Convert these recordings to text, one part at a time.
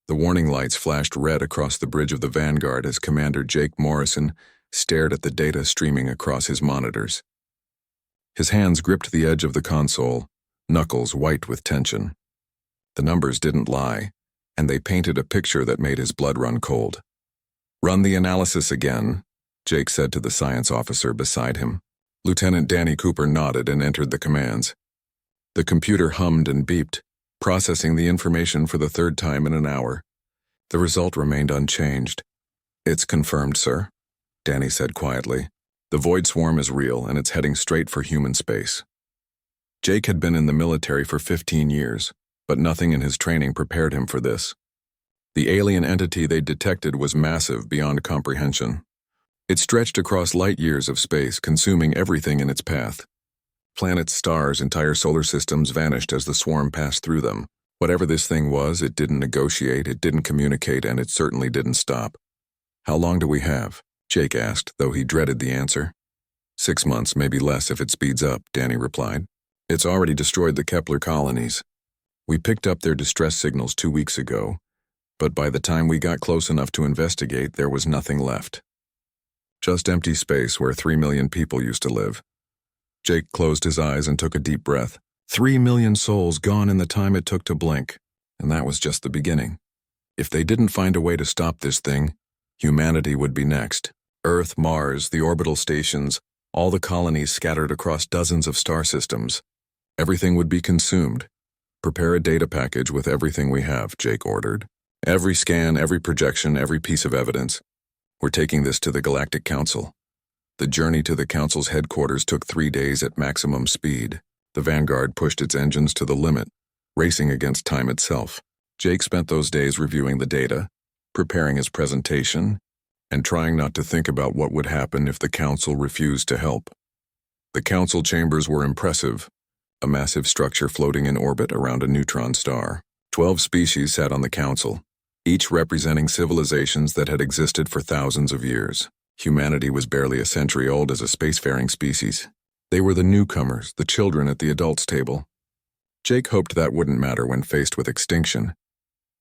The warning lights flashed red across the bridge of the Vanguard as Commander Jake Morrison stared at the data streaming across his monitors. His hands gripped the edge of the console, knuckles white with tension. The numbers didn't lie, and they painted a picture that made his blood run cold. "Run the analysis again," Jake said to the science officer beside him. Lieutenant Danny Cooper nodded and entered the commands. The computer hummed and beeped, processing the information for the third time in an hour. The result remained unchanged. "It's confirmed, sir," Danny said quietly. "The Void Swarm is real, and it's heading straight for human space." Jake had been in the military for 15 years, but nothing in his training prepared him for this. The alien entity they detected was massive beyond comprehension. It stretched across light years of space, consuming everything in its path. Planets, stars, entire solar systems vanished as the swarm passed through them. Whatever this thing was, it didn't negotiate, it didn't communicate, and it certainly didn't stop. "How long do we have?" Jake asked, though he dreaded the answer. 6 months, maybe less if it speeds up," Danny replied. "It's already destroyed the Kepler colonies. We picked up their distress signals 2 weeks ago, but by the time we got close enough to investigate, there was nothing left. Just empty space where 3 million people used to live." Jake closed his eyes and took a deep breath. 3 million souls gone in the time it took to blink, and that was just the beginning. If they didn't find a way to stop this thing, humanity would be next. Earth, Mars, the orbital stations, all the colonies scattered across dozens of star systems. Everything would be consumed. "Prepare a data package with everything we have," Jake ordered. "Every scan, every projection, every piece of evidence. We're taking this to the Galactic Council." The journey to the Council's headquarters took 3 days at maximum speed. The Vanguard pushed its engines to the limit, racing against time itself. Jake spent those days reviewing the data, preparing his presentation, and trying not to think about what would happen if the Council refused to help. The Council chambers were impressive, a massive structure floating in orbit around a neutron star. 12 species sat on the Council, each representing civilizations that had existed for thousands of years. Humanity was barely a century old as a spacefaring species. They were the newcomers, the children at the adults' table. Jake hoped that wouldn't matter when faced with extinction.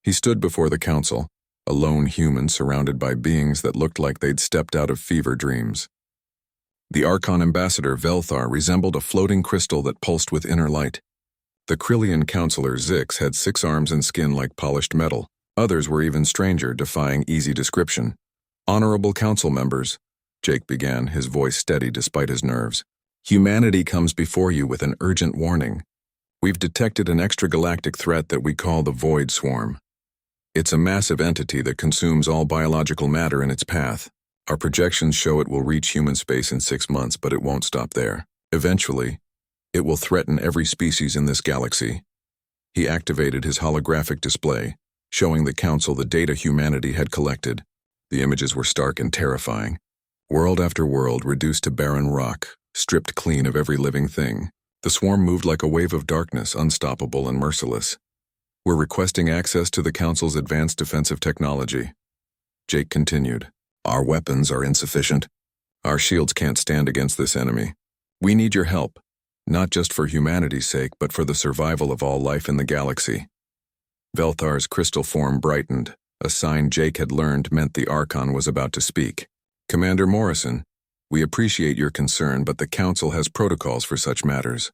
He stood before the Council, a lone human surrounded by beings that looked like they'd stepped out of fever dreams. The Archon ambassador, Velthar, resembled a floating crystal that pulsed with inner light. The Krillian counselor, Zix, had 6 arms and skin like polished metal. Others were even stranger, defying easy description. "Honorable Council members," Jake began, his voice steady despite his nerves. "Humanity comes before you with an urgent warning. We've detected an extragalactic threat that we call the Void Swarm. It's a massive entity that consumes all biological matter in its path. Our projections show it will reach human space in 6 months, but it won't stop there. Eventually, it will threaten every species in this galaxy." He activated his holographic display, showing the Council the data humanity had collected. The images were stark and terrifying. World after world reduced to barren rock, stripped clean of every living thing. The swarm moved like a wave of darkness, unstoppable and merciless. "We're requesting access to the Council's advanced defensive technology." Jake continued. "Our weapons are insufficient. Our shields can't stand against this enemy. We need your help, not just for humanity's sake, but for the survival of all life in the galaxy." Velthar's crystal form brightened, a sign Jake had learned meant the Archon was about to speak. "Commander Morrison, we appreciate your concern, but the Council has protocols for such matters.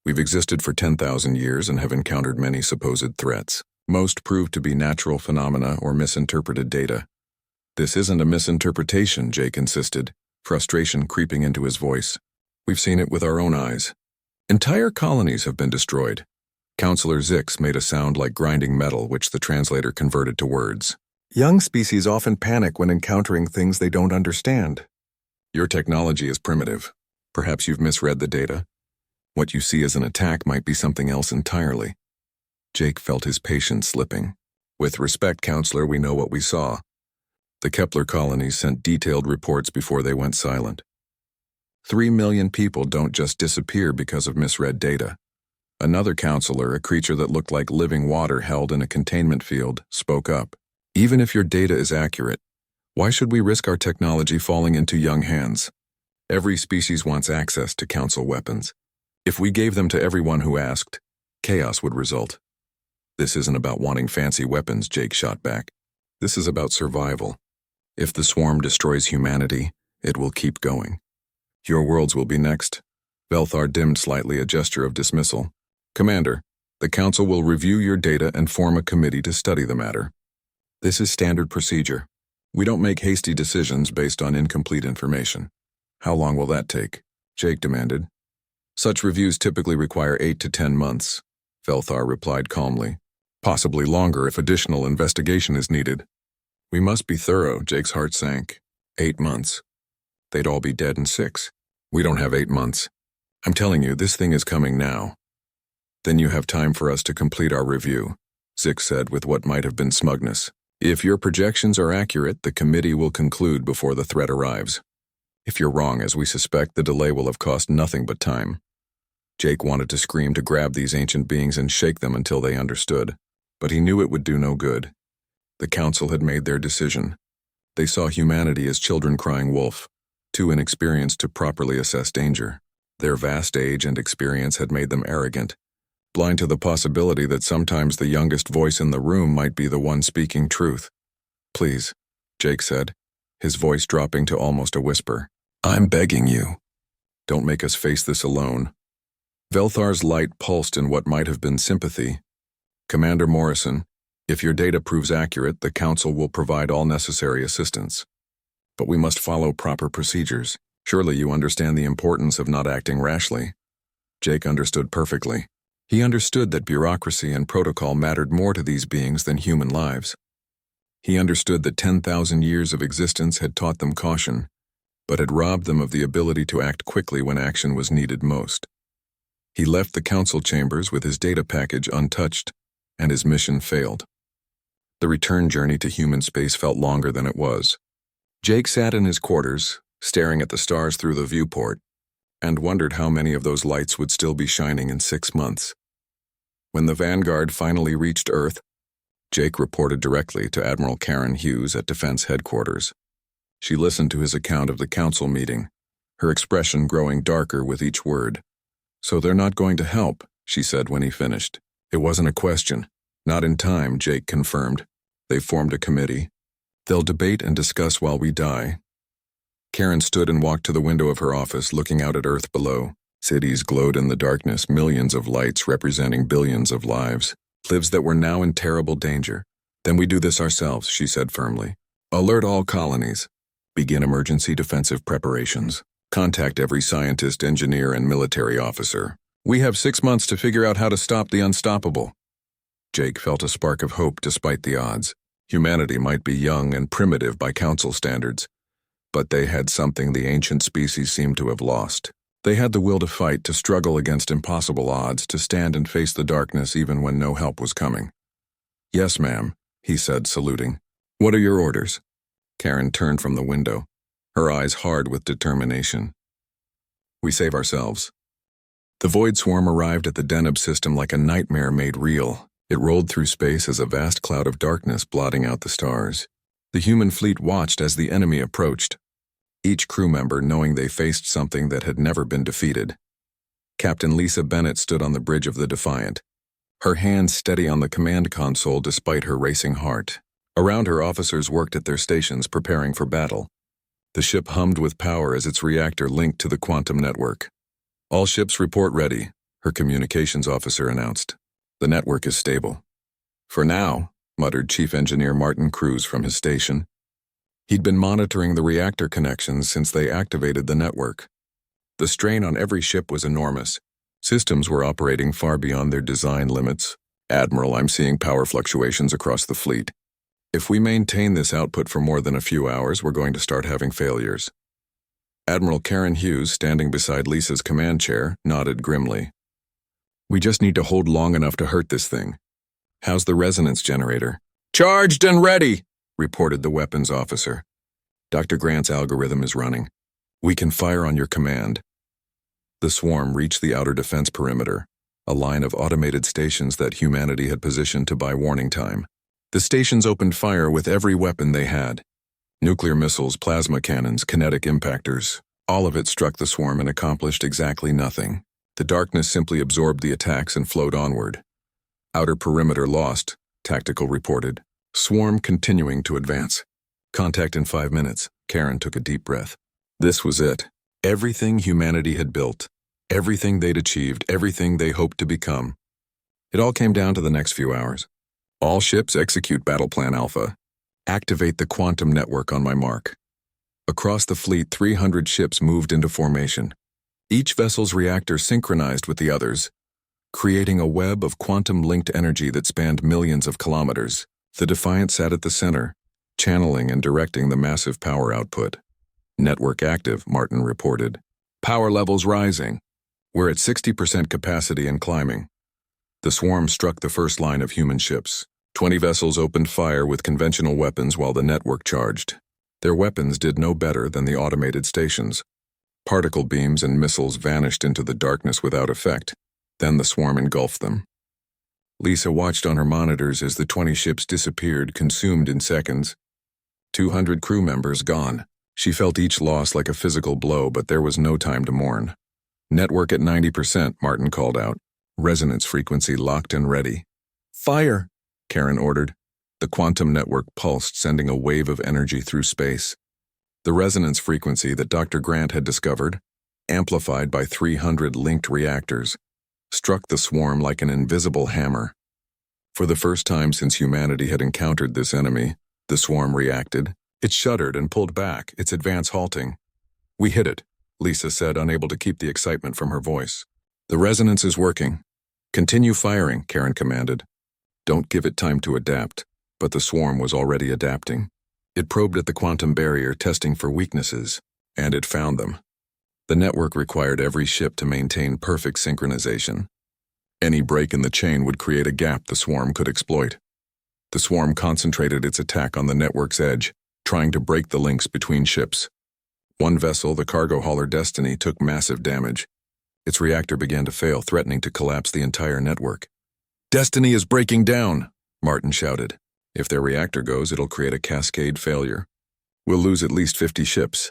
We've existed for 10,000 years and have encountered many supposed threats. Most prove to be natural phenomena or misinterpreted data." "This isn't a misinterpretation," Jake insisted, frustration creeping into his voice. "We've seen it with our own eyes. Entire colonies have been destroyed." Counselor Zix made a sound like grinding metal, which the translator converted to words. "Young species often panic when encountering things they don't understand. Your technology is primitive. Perhaps you've misread the data. What you see as an attack might be something else entirely." Jake felt his patience slipping. "With respect, Counselor, we know what we saw. The Kepler colonies sent detailed reports before they went silent. 3 million people don't just disappear because of misread data." Another counselor, a creature that looked like living water held in a containment field, spoke up. "Even if your data is accurate, why should we risk our technology falling into young hands? Every species wants access to Council weapons. If we gave them to everyone who asked, chaos would result. This isn't about wanting fancy weapons, Jake shot back. This is about survival. If the swarm destroys humanity, it will keep going. Your worlds will be next. Velthar dimmed slightly, a gesture of dismissal. Commander, the Council will review your data and form a committee to study the matter. This is standard procedure. We don't make hasty decisions based on incomplete information. How long will that take? Jake demanded. Such reviews typically require 8 to 10 months, Velthar replied calmly. Possibly longer if additional investigation is needed. We must be thorough, Jake's heart sank. 8 months. They'd all be dead in 6. We don't have 8 months. I'm telling you, this thing is coming now. Then you have time for us to complete our review, Zix said with what might have been smugness. If your projections are accurate, the committee will conclude before the threat arrives. If you're wrong, as we suspect, the delay will have cost nothing but time. Jake wanted to scream, to grab these ancient beings and shake them until they understood, but he knew it would do no good. The Council had made their decision. They saw humanity as children crying wolf, too inexperienced to properly assess danger. Their vast age and experience had made them arrogant, blind to the possibility that sometimes the youngest voice in the room might be the one speaking truth. Please, Jake said, his voice dropping to almost a whisper. I'm begging you. Don't make us face this alone. Velthar's light pulsed in what might have been sympathy. Commander Morrison, if your data proves accurate, the Council will provide all necessary assistance. But we must follow proper procedures. Surely you understand the importance of not acting rashly. Jake understood perfectly. He understood that bureaucracy and protocol mattered more to these beings than human lives. He understood that 10,000 years of existence had taught them caution, but had robbed them of the ability to act quickly when action was needed most. He left the Council chambers with his data package untouched, and his mission failed. The return journey to human space felt longer than it was. Jake sat in his quarters, staring at the stars through the viewport, and wondered how many of those lights would still be shining in 6 months. When the Vanguard finally reached Earth, Jake reported directly to Admiral Karen Hughes at Defense Headquarters. She listened to his account of the Council meeting, her expression growing darker with each word. So they're not going to help, she said when he finished. It wasn't a question. Not in time, Jake confirmed. They've formed a committee. They'll debate and discuss while we die. Karen stood and walked to the window of her office, looking out at Earth below. Cities glowed in the darkness, millions of lights representing billions of lives that were now in terrible danger. Then we do this ourselves, she said firmly. Alert all colonies. Begin emergency defensive preparations. Contact every scientist, engineer, and military officer. We have 6 months to figure out how to stop the unstoppable. Jake felt a spark of hope despite the odds. Humanity might be young and primitive by Council standards, but they had something the ancient species seemed to have lost. They had the will to fight, to struggle against impossible odds, to stand and face the darkness even when no help was coming. Yes, ma'am, he said, saluting. What are your orders? Karen turned from the window, her eyes hard with determination. We save ourselves. The Void Swarm arrived at the Deneb system like a nightmare made real. It rolled through space as a vast cloud of darkness blotting out the stars. The human fleet watched as the enemy approached, each crew member knowing they faced something that had never been defeated. Captain Lisa Bennett stood on the bridge of the Defiant, her hands steady on the command console despite her racing heart. Around her, officers worked at their stations preparing for battle. The ship hummed with power as its reactor linked to the quantum network. All ships report ready, her communications officer announced. The network is stable. For now, muttered Chief Engineer Martin Cruz from his station. He'd been monitoring the reactor connections since they activated the network. The strain on every ship was enormous. Systems were operating far beyond their design limits. Admiral, I'm seeing power fluctuations across the fleet. If we maintain this output for more than a few hours, we're going to start having failures. Admiral Karen Hughes, standing beside Lisa's command chair, nodded grimly. We just need to hold long enough to hurt this thing. How's the resonance generator? Charged and ready, reported the weapons officer. Dr. Grant's algorithm is running. We can fire on your command. The swarm reached the outer defense perimeter, a line of automated stations that humanity had positioned to buy warning time. The stations opened fire with every weapon they had. Nuclear missiles, plasma cannons, kinetic impactors. All of it struck the swarm and accomplished exactly nothing. The darkness simply absorbed the attacks and flowed onward. Outer perimeter lost, Tactical reported. Swarm continuing to advance. Contact in 5 minutes. Karen took a deep breath. This was it. Everything humanity had built. Everything they'd achieved. Everything they hoped to become. It all came down to the next few hours. All ships execute Battle Plan Alpha. Activate the quantum network on my mark. Across the fleet, 300 ships moved into formation. Each vessel's reactor synchronized with the others, creating a web of quantum-linked energy that spanned millions of kilometers. The Defiant sat at the center, channeling and directing the massive power output. Network active, Martin reported. Power levels rising. We're at 60% capacity and climbing. The swarm struck the first line of human ships. 20 vessels opened fire with conventional weapons while the network charged. Their weapons did no better than the automated stations. Particle beams and missiles vanished into the darkness without effect. Then the swarm engulfed them. Lisa watched on her monitors as the 20 ships disappeared, consumed in seconds. 200 crew members gone. She felt each loss like a physical blow, but there was no time to mourn. Network at 90%, Martin called out. Resonance frequency locked and ready. Fire! Karen ordered. The quantum network pulsed, sending a wave of energy through space. The resonance frequency that Dr. Grant had discovered, amplified by 300 linked reactors, struck the swarm like an invisible hammer. For the first time since humanity had encountered this enemy, the swarm reacted. It shuddered and pulled back, its advance halting. We hit it, Lisa said, unable to keep the excitement from her voice. The resonance is working. Continue firing, Karen commanded. Don't give it time to adapt, but the swarm was already adapting. It probed at the quantum barrier, testing for weaknesses, and it found them. The network required every ship to maintain perfect synchronization. Any break in the chain would create a gap the swarm could exploit. The swarm concentrated its attack on the network's edge, trying to break the links between ships. One vessel, the cargo hauler Destiny, took massive damage. Its reactor began to fail, threatening to collapse the entire network. Destiny is breaking down, Martin shouted. If their reactor goes, it'll create a cascade failure. We'll lose at least 50 ships.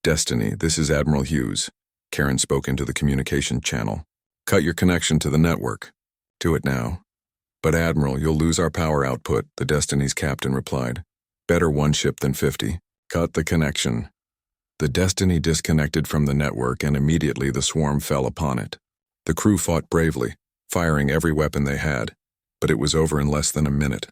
Destiny, this is Admiral Hughes. Karen spoke into the communication channel. Cut your connection to the network. Do it now. But Admiral, you'll lose our power output, the Destiny's captain replied. Better one ship than 50. Cut the connection. The Destiny disconnected from the network, and immediately the swarm fell upon it. The crew fought bravely, firing every weapon they had, but it was over in less than a minute.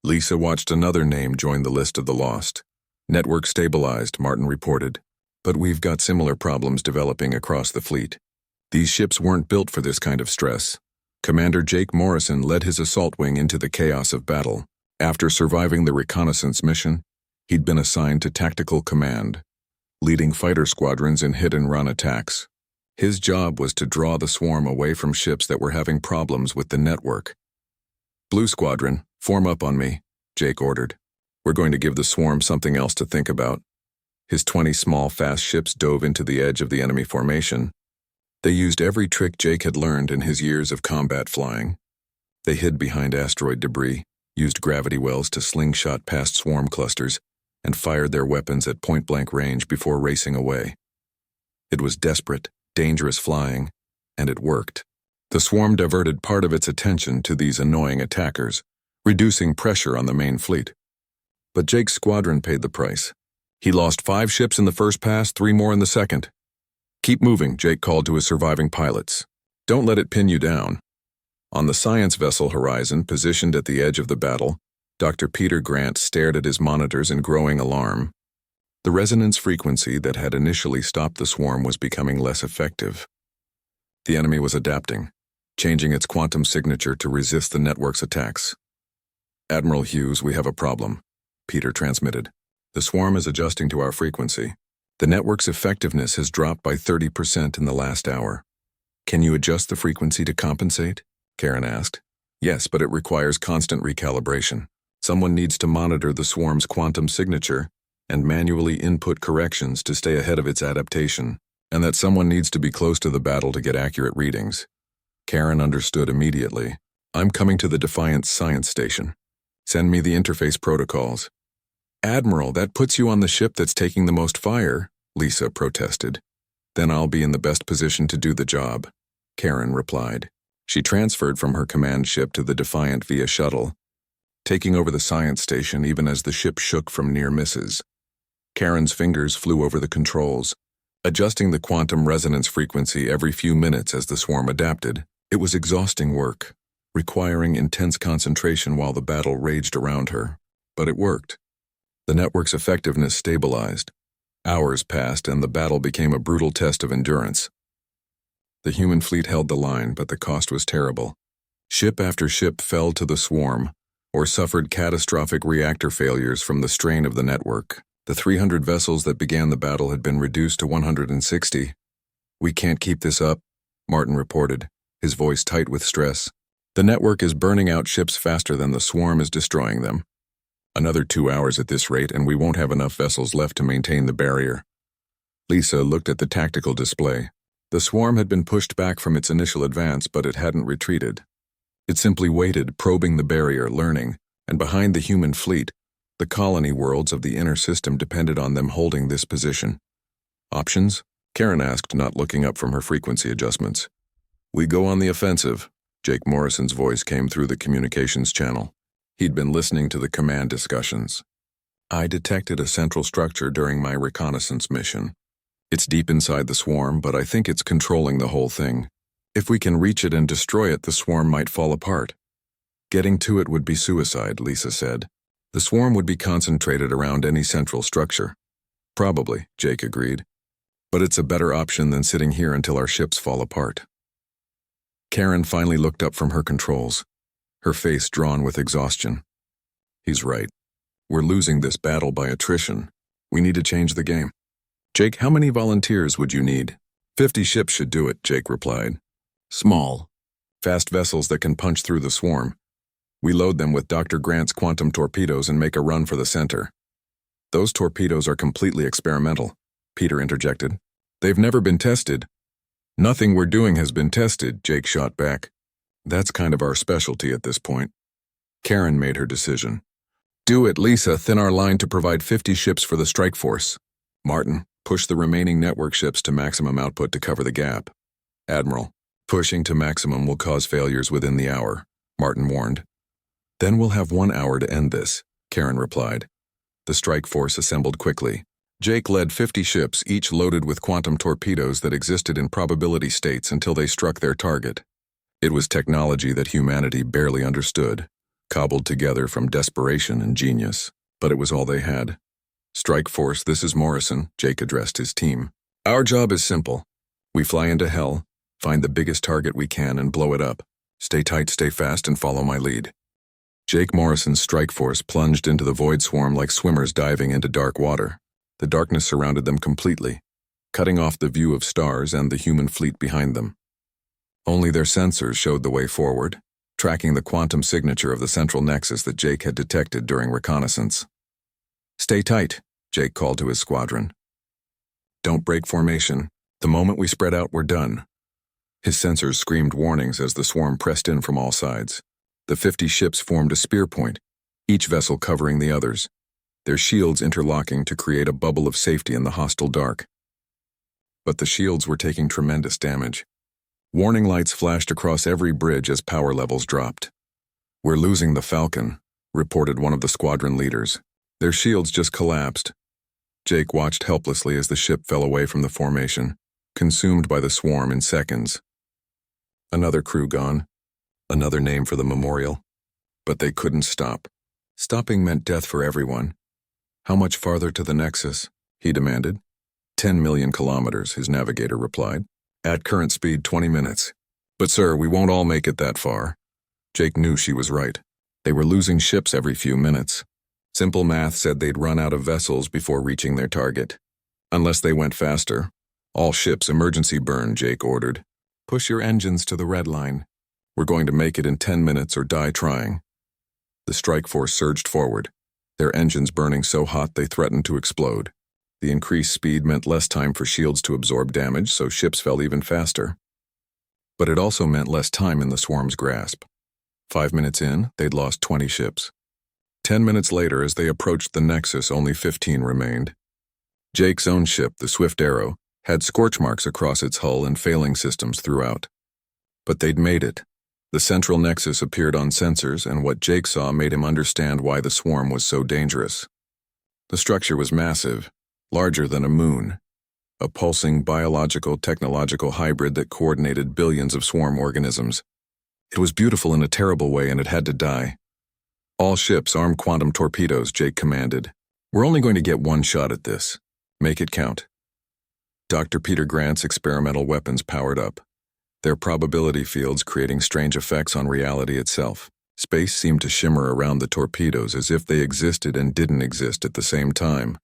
Lisa watched another name join the list of the lost. Network stabilized, Martin reported. But we've got similar problems developing across the fleet. These ships weren't built for this kind of stress. Commander Jake Morrison led his assault wing into the chaos of battle. After surviving the reconnaissance mission, he'd been assigned to tactical command, leading fighter squadrons in hit-and-run attacks. His job was to draw the swarm away from ships that were having problems with the network. Blue Squadron, form up on me, Jake ordered. We're going to give the swarm something else to think about. His 20 small, fast ships dove into the edge of the enemy formation. They used every trick Jake had learned in his years of combat flying. They hid behind asteroid debris, used gravity wells to slingshot past swarm clusters, and fired their weapons at point-blank range before racing away. It was desperate, dangerous flying, and it worked. The swarm diverted part of its attention to these annoying attackers, reducing pressure on the main fleet. But Jake's squadron paid the price. He lost 5 ships in the first pass, 3 more in the second. Keep moving, Jake called to his surviving pilots. Don't let it pin you down. On the science vessel horizon, positioned at the edge of the battle, Dr. Peter Grant stared at his monitors in growing alarm. The resonance frequency that had initially stopped the swarm was becoming less effective. The enemy was adapting, changing its quantum signature to resist the network's attacks. Admiral Hughes, we have a problem, Peter transmitted. The swarm is adjusting to our frequency. The network's effectiveness has dropped by 30% in the last hour. Can you adjust the frequency to compensate? Karen asked. Yes, but it requires constant recalibration. Someone needs to monitor the swarm's quantum signature and manually input corrections to stay ahead of its adaptation, and that someone needs to be close to the battle to get accurate readings. Karen understood immediately. I'm coming to the Defiant Science Station. Send me the interface protocols. Admiral, that puts you on the ship that's taking the most fire, Lisa protested. Then I'll be in the best position to do the job, Karen replied. She transferred from her command ship to the Defiant via shuttle, taking over the science station even as the ship shook from near misses. Karen's fingers flew over the controls, adjusting the quantum resonance frequency every few minutes as the swarm adapted. It was exhausting work, requiring intense concentration while the battle raged around her. But it worked. The network's effectiveness stabilized. Hours passed and the battle became a brutal test of endurance. The human fleet held the line, but the cost was terrible. Ship after ship fell to the swarm, or suffered catastrophic reactor failures from the strain of the network. The 300 vessels that began the battle had been reduced to 160. "We can't keep this up," Martin reported, his voice tight with stress. "The network is burning out ships faster than the swarm is destroying them. Another 2 hours at this rate and we won't have enough vessels left to maintain the barrier." Lisa looked at the tactical display. The swarm had been pushed back from its initial advance, but it hadn't retreated. It simply waited, probing the barrier, learning, and behind the human fleet, the colony worlds of the inner system depended on them holding this position. "Options?" Karen asked, not looking up from her frequency adjustments. "We go on the offensive," Jake Morrison's voice came through the communications channel. He'd been listening to the command discussions. "I detected a central structure during my reconnaissance mission. It's deep inside the swarm, but I think it's controlling the whole thing. If we can reach it and destroy it, the swarm might fall apart." "Getting to it would be suicide," Lisa said. "The swarm would be concentrated around any central structure." "Probably," Jake agreed. "But it's a better option than sitting here until our ships fall apart." Karen finally looked up from her controls, her face drawn with exhaustion. "He's right. We're losing this battle by attrition. We need to change the game." "Jake, how many volunteers would you need?" 50 ships should do it," Jake replied. "Small, fast vessels that can punch through the swarm. We load them with Dr. Grant's quantum torpedoes and make a run for the center." "Those torpedoes are completely experimental," Peter interjected. "They've never been tested." "Nothing we're doing has been tested," Jake shot back. "That's kind of our specialty at this point." Karen made her decision. "Do it, Lisa. Thin our line to provide 50 ships for the strike force. Martin, push the remaining network ships to maximum output to cover the gap." "Admiral, pushing to maximum will cause failures within the hour," Martin warned. "Then we'll have 1 hour to end this," Karen replied. The strike force assembled quickly. Jake led 50 ships, each loaded with quantum torpedoes that existed in probability states until they struck their target. It was technology that humanity barely understood, cobbled together from desperation and genius, but it was all they had. "Strike Force, this is Morrison," Jake addressed his team. "Our job is simple. We fly into hell, find the biggest target we can and blow it up. Stay tight, stay fast, and follow my lead." Jake Morrison's strike force plunged into the void swarm like swimmers diving into dark water. The darkness surrounded them completely, cutting off the view of stars and the human fleet behind them. Only their sensors showed the way forward, tracking the quantum signature of the central nexus that Jake had detected during reconnaissance. "Stay tight," Jake called to his squadron. "Don't break formation. The moment we spread out, we're done." His sensors screamed warnings as the swarm pressed in from all sides. The 50 ships formed a spear point, each vessel covering the others, their shields interlocking to create a bubble of safety in the hostile dark. But the shields were taking tremendous damage. Warning lights flashed across every bridge as power levels dropped. "We're losing the Falcon," reported one of the squadron leaders. "Their shields just collapsed." Jake watched helplessly as the ship fell away from the formation, consumed by the swarm in seconds. Another crew gone, another name for the memorial. But they couldn't stop. Stopping meant death for everyone. "How much farther to the Nexus?" he demanded. 10 million kilometers, his navigator replied. "At current speed, 20 minutes. "But sir, we won't all make it that far." Jake knew she was right. They were losing ships every few minutes. Simple math said they'd run out of vessels before reaching their target. Unless they went faster. "All ships emergency burn," Jake ordered. "Push your engines to the red line. We're going to make it in 10 minutes or die trying." The strike force surged forward, their engines burning so hot they threatened to explode. The increased speed meant less time for shields to absorb damage, so ships fell even faster. But it also meant less time in the swarm's grasp. 5 minutes in, they'd lost 20 ships. 10 minutes later, as they approached the Nexus, only 15 remained. Jake's own ship, the Swift Arrow, had scorch marks across its hull and failing systems throughout. But they'd made it, The central nexus appeared on sensors, and what Jake saw made him understand why the swarm was so dangerous. The structure was massive, larger than a moon, a pulsing biological-technological hybrid that coordinated billions of swarm organisms. It was beautiful in a terrible way, and it had to die. All ships arm quantum torpedoes, Jake commanded. We're only going to get one shot at this. Make it count. Dr. Peter Grant's experimental weapons powered up, their probability fields creating strange effects on reality itself. Space seemed to shimmer around the torpedoes as if they existed and didn't exist at the same time.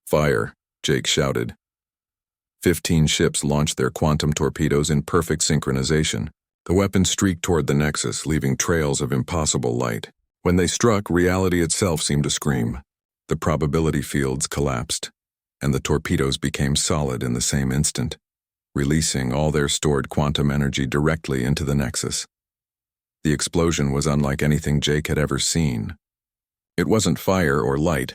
Fire, Jake shouted. 15 ships launched their quantum torpedoes in perfect synchronization. The weapons streaked toward the nexus, leaving trails of impossible light. When they struck, reality itself seemed to scream. The probability fields collapsed, and the torpedoes became solid in the same instant, releasing all their stored quantum energy directly into the nexus. The explosion was unlike anything Jake had ever seen. It wasn't fire or light,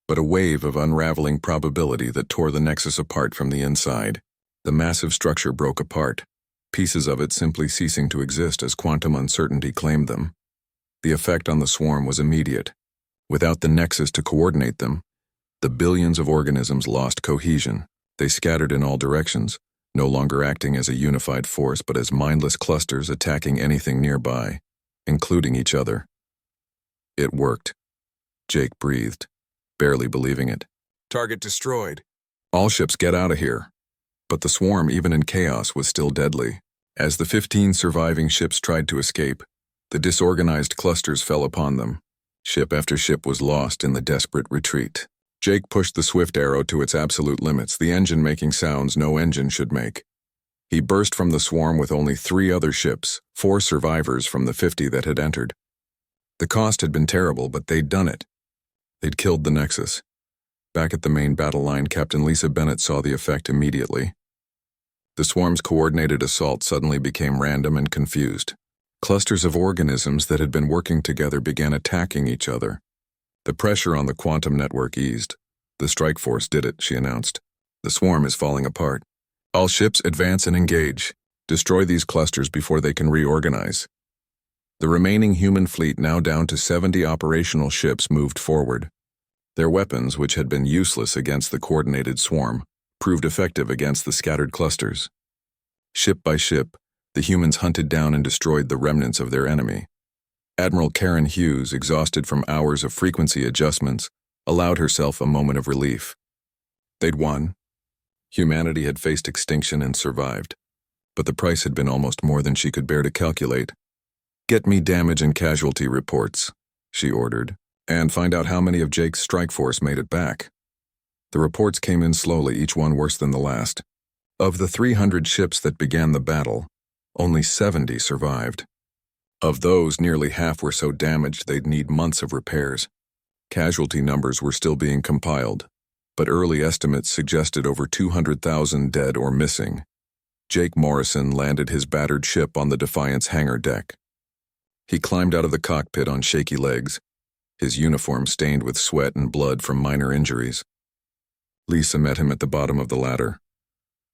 but a wave of unraveling probability that tore the nexus apart from the inside. The massive structure broke apart, pieces of it simply ceasing to exist as quantum uncertainty claimed them. The effect on the swarm was immediate. Without the nexus to coordinate them, the billions of organisms lost cohesion. They scattered in all directions, no longer acting as a unified force but as mindless clusters attacking anything nearby, including each other. It worked. Jake breathed, barely believing it. Target destroyed. All ships get out of here. But the swarm, even in chaos, was still deadly. As the 15 surviving ships tried to escape, the disorganized clusters fell upon them. Ship after ship was lost in the desperate retreat. Jake pushed the swift arrow to its absolute limits, the engine making sounds no engine should make. He burst from the swarm with only 3 other ships, 4 survivors from the 50 that had entered. The cost had been terrible, but they'd done it. They'd killed the Nexus. Back at the main battle line, Captain Lisa Bennett saw the effect immediately. The swarm's coordinated assault suddenly became random and confused. Clusters of organisms that had been working together began attacking each other. The pressure on the quantum network eased. The strike force did it, she announced. The swarm is falling apart. All ships advance and engage. Destroy these clusters before they can reorganize. The remaining human fleet, now down to 70 operational ships, moved forward. Their weapons, which had been useless against the coordinated swarm, proved effective against the scattered clusters. Ship by ship, the humans hunted down and destroyed the remnants of their enemy. Admiral Karen Hughes, exhausted from hours of frequency adjustments, allowed herself a moment of relief. They'd won. Humanity had faced extinction and survived, but the price had been almost more than she could bear to calculate. "Get me damage and casualty reports," she ordered, "and find out how many of Jake's strike force made it back." The reports came in slowly, each one worse than the last. Of the 300 ships that began the battle, only 70 survived. Of those, nearly half were so damaged they'd need months of repairs. Casualty numbers were still being compiled, but early estimates suggested over 200,000 dead or missing. Jake Morrison landed his battered ship on the Defiant's hangar deck. He climbed out of the cockpit on shaky legs, his uniform stained with sweat and blood from minor injuries. Lisa met him at the bottom of the ladder.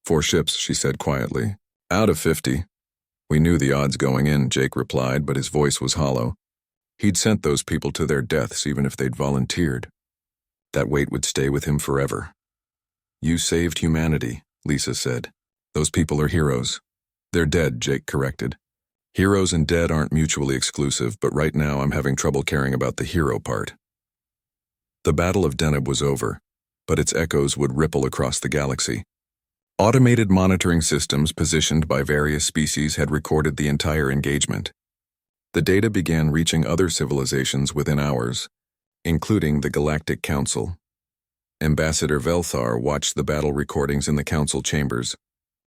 "4 ships," she said quietly. "Out of 50. "We knew the odds going in," Jake replied, but his voice was hollow. He'd sent those people to their deaths even if they'd volunteered. That weight would stay with him forever. "You saved humanity," Lisa said. "Those people are heroes." "They're dead," Jake corrected. "Heroes and dead aren't mutually exclusive, but right now I'm having trouble caring about the hero part." The Battle of Deneb was over, but its echoes would ripple across the galaxy. Automated monitoring systems positioned by various species had recorded the entire engagement. The data began reaching other civilizations within hours, including the Galactic Council. Ambassador Velthar watched the battle recordings in the council chambers,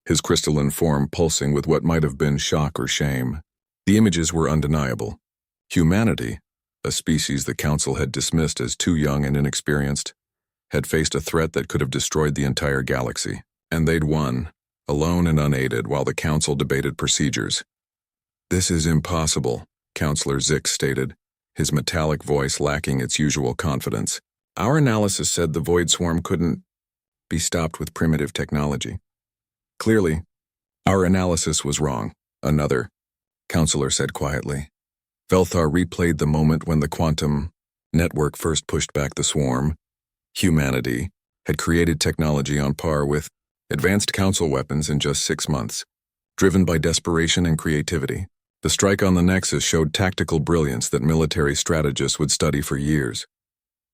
his crystalline form pulsing with what might have been shock or shame. The images were undeniable. Humanity, a species the council had dismissed as too young and inexperienced, had faced a threat that could have destroyed the entire galaxy. And they'd won, alone and unaided, while the council debated procedures. "This is impossible," Counselor Zick stated, his metallic voice lacking its usual confidence. "Our analysis said the Void Swarm couldn't be stopped with primitive technology." "Clearly, our analysis was wrong," another, Counselor said quietly. Velthar replayed the moment when the quantum network first pushed back the swarm. Humanity had created technology on par with advanced council weapons in just 6 months, driven by desperation and creativity. The strike on the Nexus showed tactical brilliance that military strategists would study for years.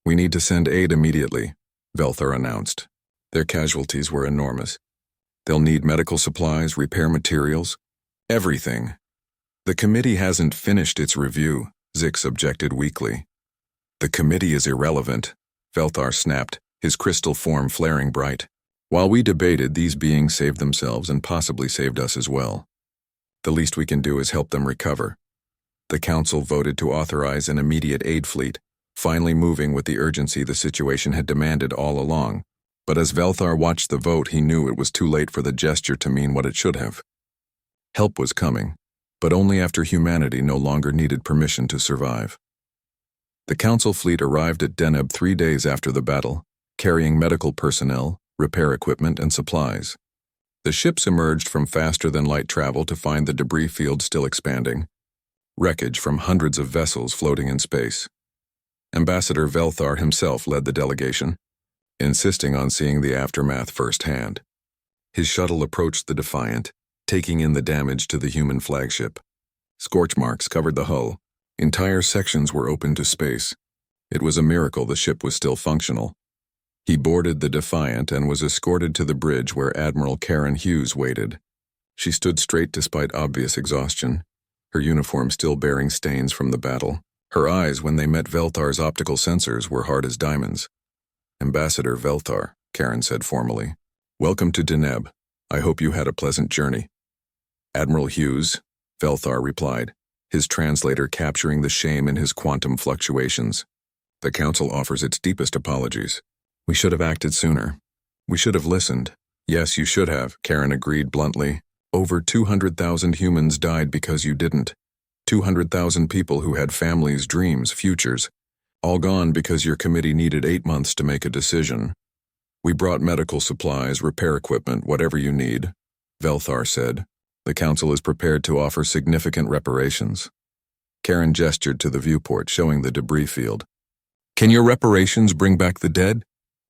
We need to send aid immediately, Velthar announced. Their casualties were enormous. They'll need medical supplies, repair materials, everything. The committee hasn't finished its review, Zix objected weakly. The committee is irrelevant, Velthar snapped, his crystal form flaring bright. While we debated, these beings saved themselves and possibly saved us as well. The least we can do is help them recover. The council voted to authorize an immediate aid fleet, finally moving with the urgency the situation had demanded all along. But as Velthar watched the vote, he knew it was too late for the gesture to mean what it should have. Help was coming, but only after humanity no longer needed permission to survive. The council fleet arrived at Deneb 3 days after the battle, carrying medical personnel, repair equipment, and supplies. The ships emerged from faster-than-light travel to find the debris field still expanding, wreckage from hundreds of vessels floating in space. Ambassador Velthar himself led the delegation, insisting on seeing the aftermath firsthand. His shuttle approached the Defiant, taking in the damage to the human flagship. Scorch marks covered the hull. Entire sections were open to space. It was a miracle the ship was still functional. He boarded the Defiant and was escorted to the bridge where Admiral Karen Hughes waited. She stood straight despite obvious exhaustion, her uniform still bearing stains from the battle. Her eyes, when they met Velthar's optical sensors, were hard as diamonds. Ambassador Velthar, Karen said formally. Welcome to Deneb. I hope you had a pleasant journey. Admiral Hughes, Velthar replied, his translator capturing the shame in his quantum fluctuations. The council offers its deepest apologies. We should have acted sooner. We should have listened. Yes, you should have, Karen agreed bluntly. Over 200,000 humans died because you didn't. 200,000 people who had families, dreams, futures. All gone because your committee needed 8 months to make a decision. We brought medical supplies, repair equipment, whatever you need, Velthar said. The council is prepared to offer significant reparations. Karen gestured to the viewport, showing the debris field. Can your reparations bring back the dead?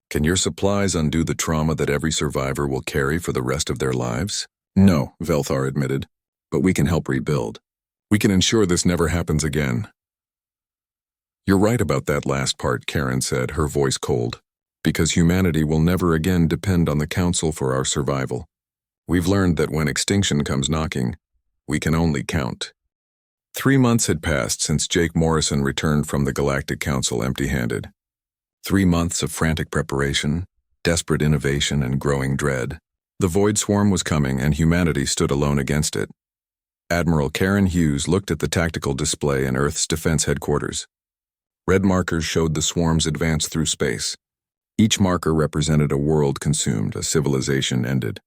Can your supplies undo the trauma that every survivor will carry for the rest of their lives? No, Velthar admitted, but we can help rebuild. We can ensure this never happens again. You're right about that last part, Karen said, her voice cold, because humanity will never again depend on the council for our survival. We've learned that when extinction comes knocking, we can only count. 3 months had passed since Jake Morrison returned from the Galactic Council empty-handed. 3 months of frantic preparation, desperate innovation, and growing dread. The Void Swarm was coming, and humanity stood alone against it. Admiral Karen Hughes looked at the tactical display in Earth's defense headquarters. Red markers showed the swarm's advance through space. Each marker represented a world consumed, a civilization ended.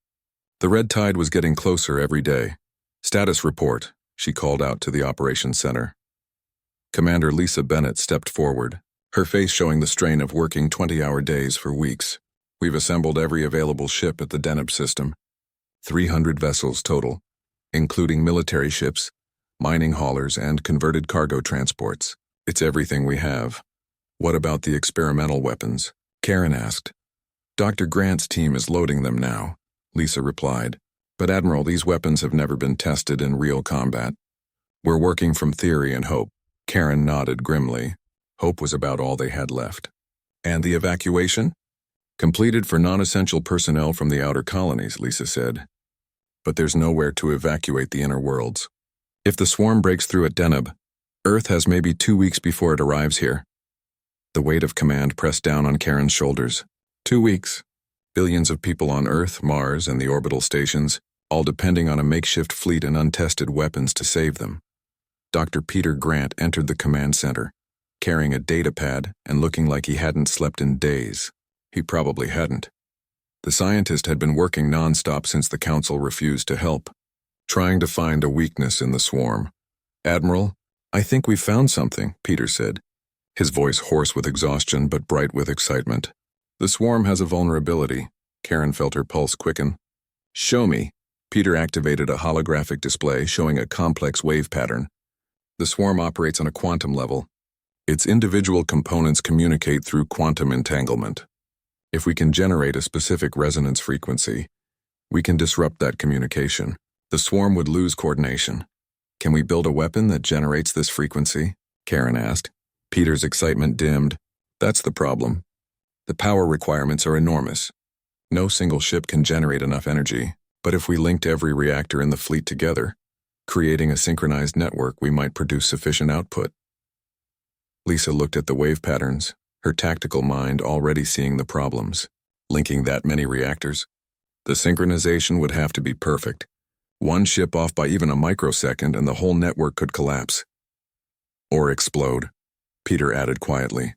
The red tide was getting closer every day. Status report, she called out to the operations center. Commander Lisa Bennett stepped forward, her face showing the strain of working 20-hour days for weeks. We've assembled every available ship at the Deneb system. 300 vessels total, including military ships, mining haulers, and converted cargo transports. It's everything we have. What about the experimental weapons? Karen asked. Dr. Grant's team is loading them now, Lisa replied. But Admiral, these weapons have never been tested in real combat. We're working from theory and hope. Karen nodded grimly. Hope was about all they had left. And the evacuation? Completed for non-essential personnel from the outer colonies, Lisa said. But there's nowhere to evacuate the inner worlds. If the swarm breaks through at Deneb, Earth has maybe 2 weeks before it arrives here. The weight of command pressed down on Karen's shoulders. 2 weeks. Billions of people on Earth, Mars, and the orbital stations, all depending on a makeshift fleet and untested weapons to save them. Dr. Peter Grant entered the command center, carrying a data pad and looking like he hadn't slept in days. He probably hadn't. The scientist had been working non-stop since the council refused to help, trying to find a weakness in the swarm. Admiral, I think we've found something, Peter said, his voice hoarse with exhaustion but bright with excitement. The swarm has a vulnerability. Karen felt her pulse quicken. Show me. Peter activated a holographic display showing a complex wave pattern. The swarm operates on a quantum level. Its individual components communicate through quantum entanglement. If we can generate a specific resonance frequency, we can disrupt that communication. The swarm would lose coordination. Can we build a weapon that generates this frequency? Karen asked. Peter's excitement dimmed. That's the problem. The power requirements are enormous. No single ship can generate enough energy, but if we linked every reactor in the fleet together, creating a synchronized network, we might produce sufficient output. Lisa looked at the wave patterns, her tactical mind already seeing the problems. Linking that many reactors? The synchronization would have to be perfect. One ship off by even a microsecond and the whole network could collapse. Or explode, Peter added quietly.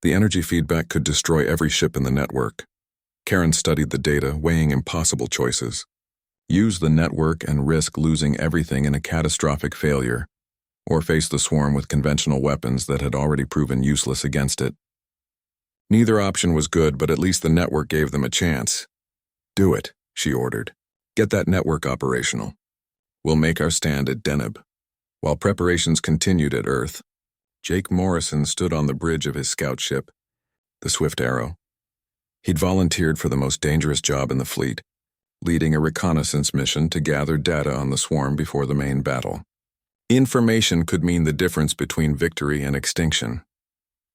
The energy feedback could destroy every ship in the network. Karen studied the data, weighing impossible choices. Use the network and risk losing everything in a catastrophic failure, or face the swarm with conventional weapons that had already proven useless against it. Neither option was good, but at least the network gave them a chance. Do it, she ordered. Get that network operational. We'll make our stand at Deneb. While preparations continued at Earth, Jake Morrison stood on the bridge of his scout ship, the Swift Arrow. He'd volunteered for the most dangerous job in the fleet, leading a reconnaissance mission to gather data on the swarm before the main battle. Information could mean the difference between victory and extinction.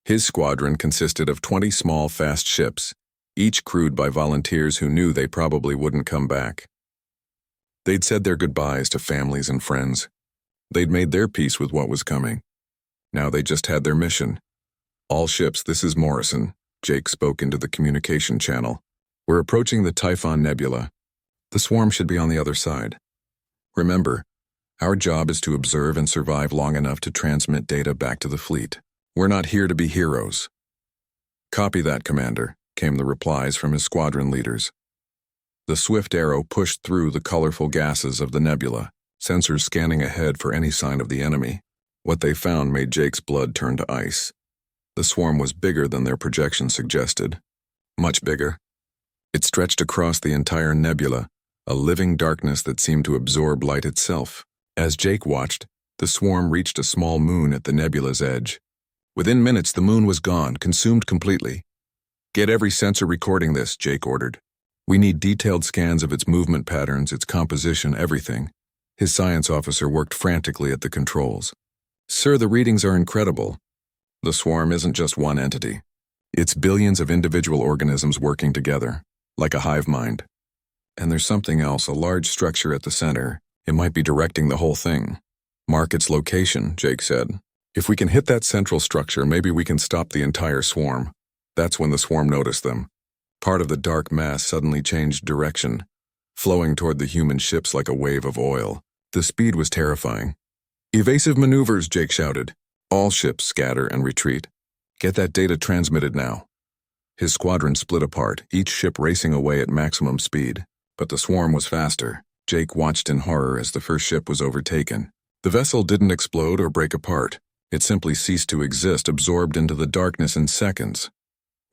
His squadron consisted of 20 small, fast ships, each crewed by volunteers who knew they probably wouldn't come back. They'd said their goodbyes to families and friends. They'd made their peace with what was coming. Now they just had their mission. All ships, this is Morrison, Jake spoke into the communication channel. We're approaching the Typhon Nebula. The swarm should be on the other side. Remember, our job is to observe and survive long enough to transmit data back to the fleet. We're not here to be heroes. Copy that, Commander, came the replies from his squadron leaders. The Swift Arrow pushed through the colorful gases of the nebula, sensors scanning ahead for any sign of the enemy. What they found made Jake's blood turn to ice. The swarm was bigger than their projections suggested. Much bigger. It stretched across the entire nebula, a living darkness that seemed to absorb light itself. As Jake watched, the swarm reached a small moon at the nebula's edge. Within minutes, the moon was gone, consumed completely. Get every sensor recording this, Jake ordered. We need detailed scans of its movement patterns, its composition, everything. His science officer worked frantically at the controls. Sir, the readings are incredible. The swarm isn't just one entity. It's billions of individual organisms working together, like a hive mind. And there's something else, a large structure at the center. It might be directing the whole thing. Mark its location, Jake said. If we can hit that central structure, maybe we can stop the entire swarm. That's when the swarm noticed them. Part of the dark mass suddenly changed direction, flowing toward the human ships like a wave of oil. The speed was terrifying. Evasive maneuvers, Jake shouted. All ships scatter and retreat. Get that data transmitted now. His squadron split apart, each ship racing away at maximum speed. But the swarm was faster. Jake watched in horror as the first ship was overtaken. The vessel didn't explode or break apart. It simply ceased to exist, absorbed into the darkness in seconds.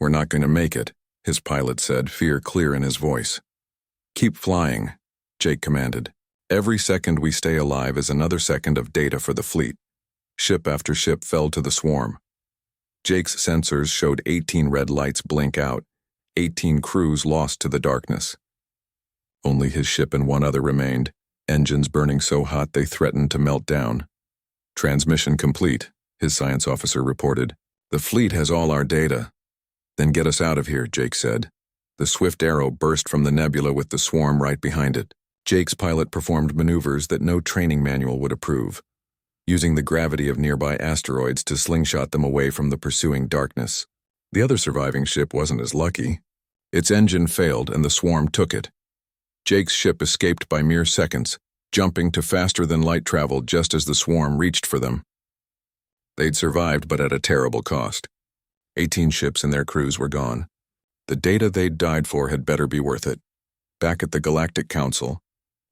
We're not going to make it, his pilot said, fear clear in his voice. Keep flying, Jake commanded. Every second we stay alive is another second of data for the fleet. Ship after ship fell to the swarm. Jake's sensors showed 18 red lights blink out, 18 crews lost to the darkness. Only his ship and one other remained, engines burning so hot they threatened to melt down. Transmission complete, his science officer reported. The fleet has all our data. Then get us out of here, Jake said. The Swift Arrow burst from the nebula with the swarm right behind it. Jake's pilot performed maneuvers that no training manual would approve, using the gravity of nearby asteroids to slingshot them away from the pursuing darkness. The other surviving ship wasn't as lucky. Its engine failed and the swarm took it. Jake's ship escaped by mere seconds, jumping to faster-than-light travel just as the swarm reached for them. They'd survived, but at a terrible cost. 18 ships and their crews were gone. The data they'd died for had better be worth it. Back at the Galactic Council,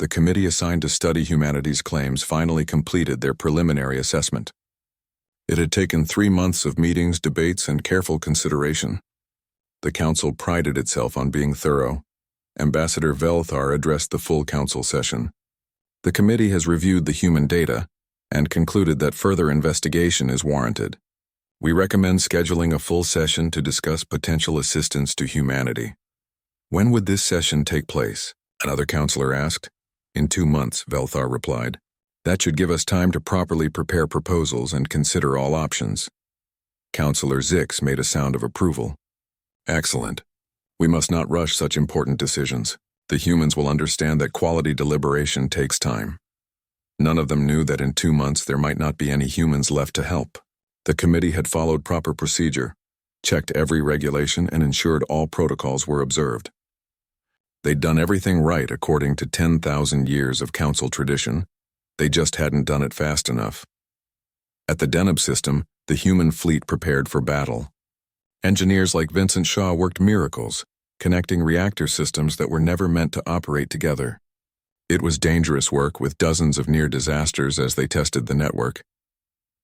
the committee assigned to study humanity's claims finally completed their preliminary assessment. It had taken 3 months of meetings, debates, and careful consideration. The council prided itself on being thorough. Ambassador Velthar addressed the full council session. The committee has reviewed the human data and concluded that further investigation is warranted. We recommend scheduling a full session to discuss potential assistance to humanity. When would this session take place? Another counselor asked. In 2 months, Velthar replied. That should give us time to properly prepare proposals and consider all options. Counselor Zix made a sound of approval. Excellent. We must not rush such important decisions. The humans will understand that quality deliberation takes time. None of them knew that in 2 months there might not be any humans left to help. The committee had followed proper procedure, checked every regulation, and ensured all protocols were observed. They'd done everything right according to 10,000 years of council tradition. They just hadn't done it fast enough. At the Deneb system, the human fleet prepared for battle. Engineers like Vincent Shaw worked miracles, connecting reactor systems that were never meant to operate together. It was dangerous work with dozens of near disasters as they tested the network.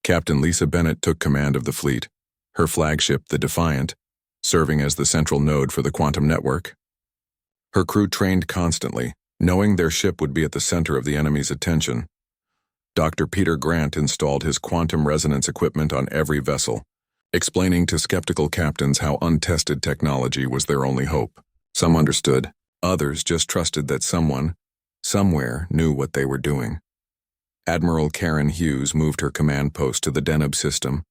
Captain Lisa Bennett took command of the fleet, her flagship, the Defiant, serving as the central node for the quantum network. Her crew trained constantly, knowing their ship would be at the center of the enemy's attention. Dr. Peter Grant installed his quantum resonance equipment on every vessel, explaining to skeptical captains how untested technology was their only hope. Some understood, others just trusted that someone, somewhere, knew what they were doing. Admiral Karen Hughes moved her command post to the Deneb system,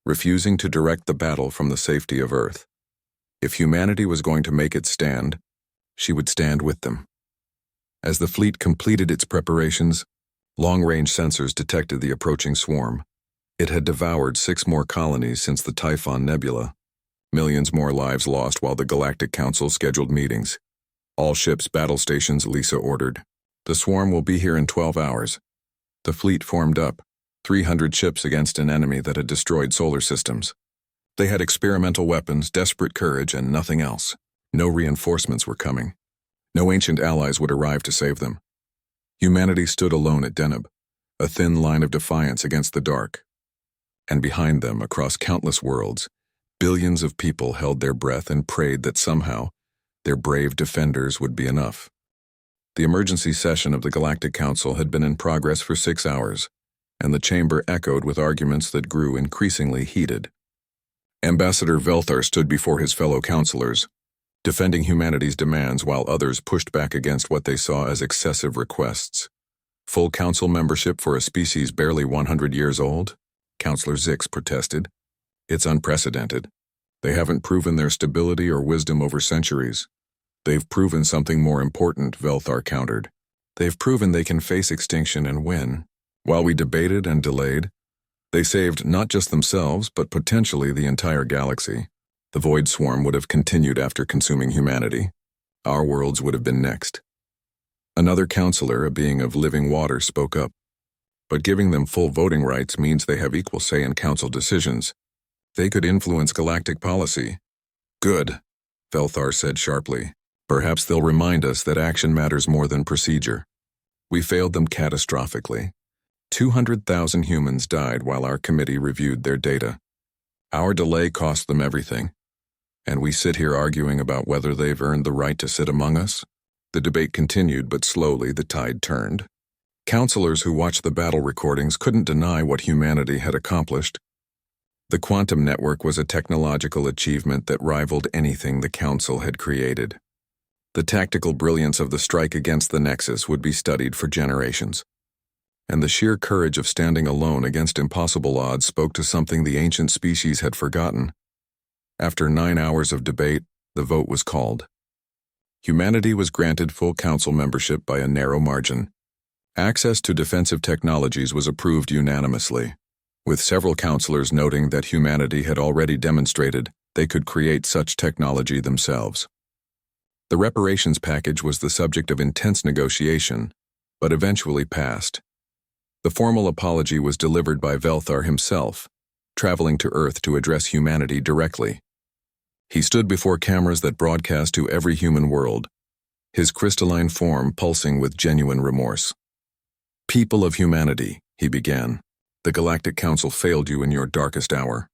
refusing to direct the battle from the safety of Earth. If humanity was going to make its stand, she would stand with them. As the fleet completed its preparations, long-range sensors detected the approaching swarm. It had devoured 6 more colonies since the Typhon Nebula. Millions more lives lost while the Galactic Council scheduled meetings. All ships, battle stations, Lisa ordered. The swarm will be here in 12 hours. The fleet formed up, 300 ships against an enemy that had destroyed solar systems. They had experimental weapons, desperate courage, and nothing else. No reinforcements were coming. No ancient allies would arrive to save them. Humanity stood alone at Deneb, a thin line of defiance against the dark. And behind them, across countless worlds, billions of people held their breath and prayed that somehow their brave defenders would be enough. The emergency session of the Galactic Council had been in progress for 6 hours, and the chamber echoed with arguments that grew increasingly heated. Ambassador Velthar stood before his fellow counselors, defending humanity's demands while others pushed back against what they saw as excessive requests. Full council membership for a species barely 100 years old? Counselor Zix protested. It's unprecedented. They haven't proven their stability or wisdom over centuries. They've proven something more important, Velthar countered. They've proven they can face extinction and win. While we debated and delayed, they saved not just themselves, but potentially the entire galaxy. The void swarm would have continued after consuming humanity. Our worlds would have been next. Another counselor, a being of living water, spoke up. But giving them full voting rights means they have equal say in council decisions. They could influence galactic policy. Good, Velthar said sharply. Perhaps they'll remind us that action matters more than procedure. We failed them catastrophically. 200,000 humans died while our committee reviewed their data. Our delay cost them everything. And we sit here arguing about whether they've earned the right to sit among us? The debate continued, but slowly the tide turned. Counselors who watched the battle recordings couldn't deny what humanity had accomplished. The quantum network was a technological achievement that rivaled anything the Council had created. The tactical brilliance of the strike against the Nexus would be studied for generations. And the sheer courage of standing alone against impossible odds spoke to something the ancient species had forgotten. After 9 hours of debate, the vote was called. Humanity was granted full council membership by a narrow margin. Access to defensive technologies was approved unanimously, with several counselors noting that humanity had already demonstrated they could create such technology themselves. The reparations package was the subject of intense negotiation, but eventually passed. The formal apology was delivered by Velthar himself, traveling to Earth to address humanity directly. He stood before cameras that broadcast to every human world, his crystalline form pulsing with genuine remorse. People of humanity, he began, the Galactic Council failed you in your darkest hour.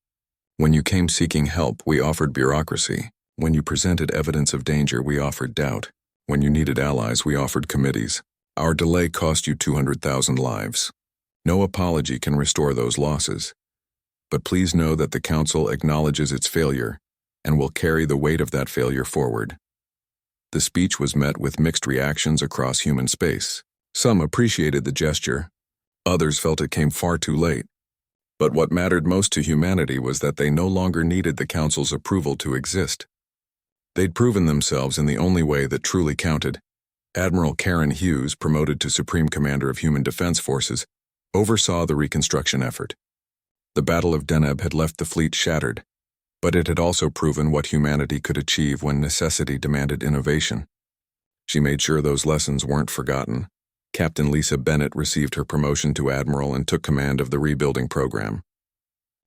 When you came seeking help, we offered bureaucracy. When you presented evidence of danger, we offered doubt. When you needed allies, we offered committees. Our delay cost you 200,000 lives. No apology can restore those losses. But please know that the Council acknowledges its failure and will carry the weight of that failure forward. The speech was met with mixed reactions across human space. Some appreciated the gesture. Others felt it came far too late. But what mattered most to humanity was that they no longer needed the Council's approval to exist. They'd proven themselves in the only way that truly counted. Admiral Karen Hughes, promoted to Supreme Commander of Human Defense Forces, oversaw the reconstruction effort. The Battle of Deneb had left the fleet shattered, but it had also proven what humanity could achieve when necessity demanded innovation. She made sure those lessons weren't forgotten. Captain Lisa Bennett received her promotion to Admiral and took command of the rebuilding program.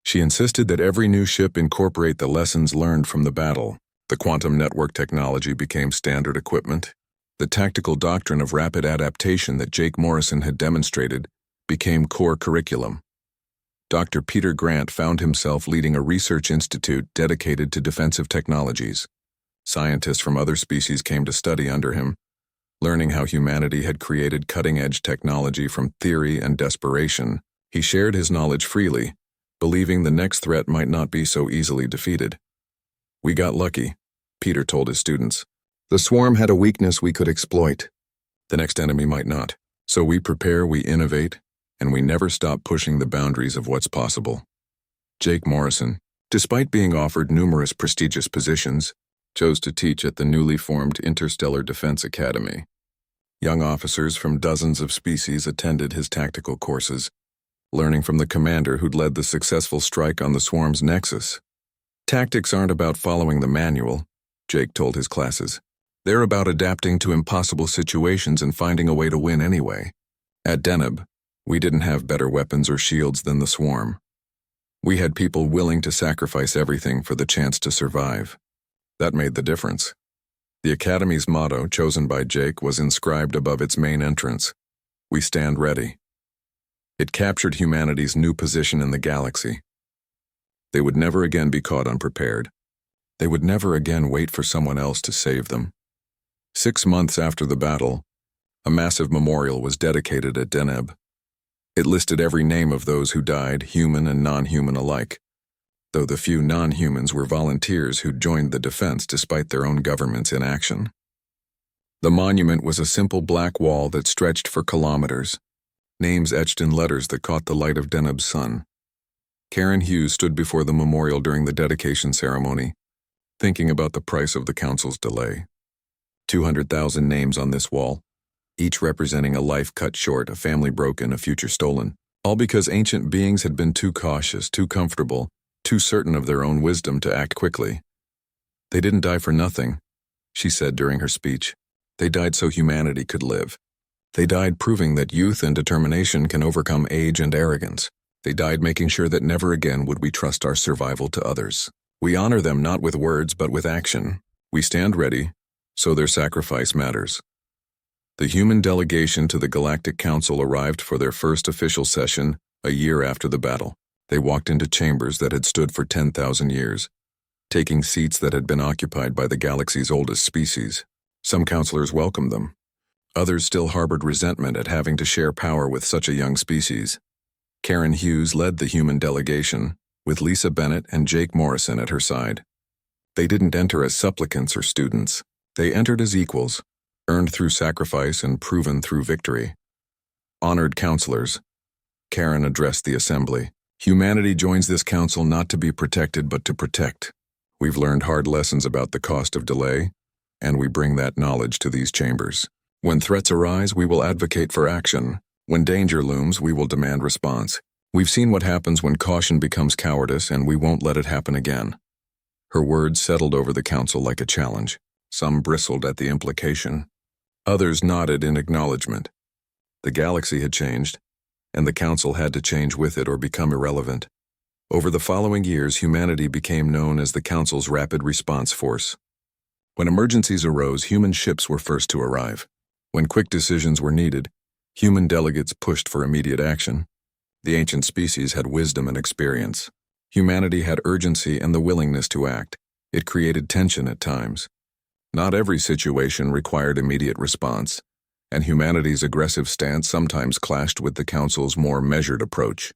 She insisted that every new ship incorporate the lessons learned from the battle. The quantum network technology became standard equipment. The tactical doctrine of rapid adaptation that Jake Morrison had demonstrated became core curriculum. Dr. Peter Grant found himself leading a research institute dedicated to defensive technologies. Scientists from other species came to study under him, learning how humanity had created cutting-edge technology from theory and desperation. He shared his knowledge freely, believing the next threat might not be so easily defeated. "We got lucky," Peter told his students. "The swarm had a weakness we could exploit. The next enemy might not. So we prepare, we innovate, and we never stop pushing the boundaries of what's possible." Jake Morrison, despite being offered numerous prestigious positions, chose to teach at the newly formed Interstellar Defense Academy. Young officers from dozens of species attended his tactical courses, learning from the commander who'd led the successful strike on the swarm's nexus. "Tactics aren't about following the manual," Jake told his classes. "They're about adapting to impossible situations and finding a way to win anyway. At Deneb, we didn't have better weapons or shields than the swarm. We had people willing to sacrifice everything for the chance to survive. That made the difference." The Academy's motto, chosen by Jake, was inscribed above its main entrance: "We stand ready." It captured humanity's new position in the galaxy. They would never again be caught unprepared. They would never again wait for someone else to save them. 6 months after the battle, a massive memorial was dedicated at Deneb. It listed every name of those who died, human and non-human alike, though the few non-humans were volunteers who joined the defense despite their own government's inaction. The monument was a simple black wall that stretched for kilometers, names etched in letters that caught the light of Deneb's sun. Karen Hughes stood before the memorial during the dedication ceremony, thinking about the price of the Council's delay. 200,000 names on this wall, each representing a life cut short, a family broken, a future stolen, all because ancient beings had been too cautious, too comfortable, too certain of their own wisdom to act quickly. "They didn't die for nothing," she said during her speech. "They died so humanity could live. They died proving that youth and determination can overcome age and arrogance. They died making sure that never again would we trust our survival to others. We honor them not with words but with action. We stand ready, so their sacrifice matters." The human delegation to the Galactic Council arrived for their first official session a year after the battle. They walked into chambers that had stood for 10,000 years, taking seats that had been occupied by the galaxy's oldest species. Some counselors welcomed them. Others still harbored resentment at having to share power with such a young species. Karen Hughes led the human delegation, with Lisa Bennett and Jake Morrison at her side. They didn't enter as supplicants or students. They entered as equals, earned through sacrifice and proven through victory. Honored counselors, Karen addressed the assembly. "Humanity joins this council not to be protected but to protect. We've learned hard lessons about the cost of delay, and we bring that knowledge to these chambers. When threats arise, we will advocate for action. When danger looms, we will demand response. We've seen what happens when caution becomes cowardice, and we won't let it happen again." Her words settled over the council like a challenge. Some bristled at the implication. Others nodded in acknowledgement. The galaxy had changed, and the council had to change with it or become irrelevant. Over the following years, humanity became known as the council's Rapid Response Force. When emergencies arose, human ships were first to arrive. When quick decisions were needed, human delegates pushed for immediate action. The ancient species had wisdom and experience. Humanity had urgency and the willingness to act. It created tension at times. Not every situation required immediate response, and humanity's aggressive stance sometimes clashed with the Council's more measured approach.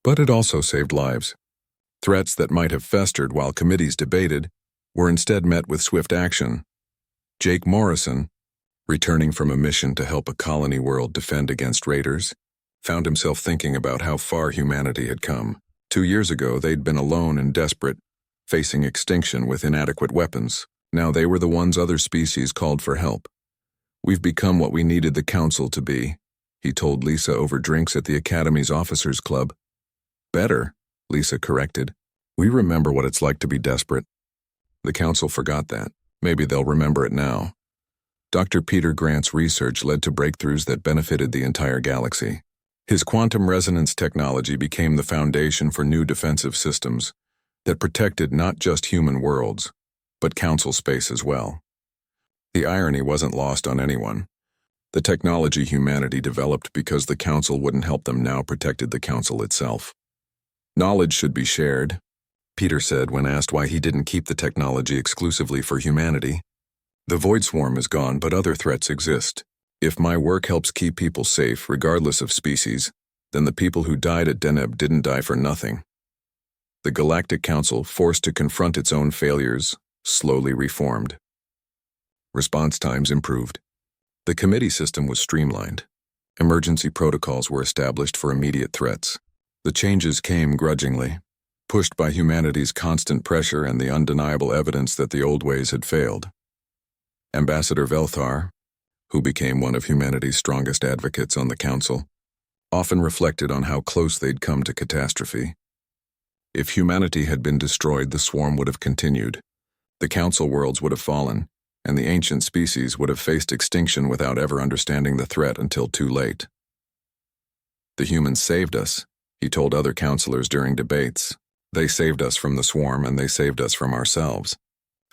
But it also saved lives. Threats that might have festered while committees debated were instead met with swift action. Jake Morrison, returning from a mission to help a colony world defend against raiders, found himself thinking about how far humanity had come. 2 years ago, they'd been alone and desperate, facing extinction with inadequate weapons. Now they were the ones other species called for help. "We've become what we needed the Council to be," he told Lisa over drinks at the Academy's Officers Club. "Better," Lisa corrected. "We remember what it's like to be desperate." The Council forgot that. Maybe they'll remember it now. Dr. Peter Grant's research led to breakthroughs that benefited the entire galaxy. His quantum resonance technology became the foundation for new defensive systems that protected not just human worlds, but Council space as well. The irony wasn't lost on anyone. The technology humanity developed because the Council wouldn't help them now protected the Council itself. "Knowledge should be shared," Peter said when asked why he didn't keep the technology exclusively for humanity. "The Void Swarm is gone, but other threats exist. If my work helps keep people safe, regardless of species, then the people who died at Deneb didn't die for nothing." The Galactic Council, forced to confront its own failures, slowly reformed. Response times improved. The committee system was streamlined. Emergency protocols were established for immediate threats. The changes came grudgingly, pushed by humanity's constant pressure and the undeniable evidence that the old ways had failed. Ambassador Velthar, who became one of humanity's strongest advocates on the Council, often reflected on how close they'd come to catastrophe. If humanity had been destroyed, the swarm would have continued. The Council worlds would have fallen, and the ancient species would have faced extinction without ever understanding the threat until too late. "The humans saved us," he told other counselors during debates. "They saved us from the swarm, and they saved us from ourselves.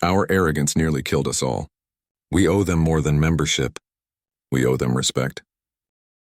Our arrogance nearly killed us all. We owe them more than membership. We owe them respect."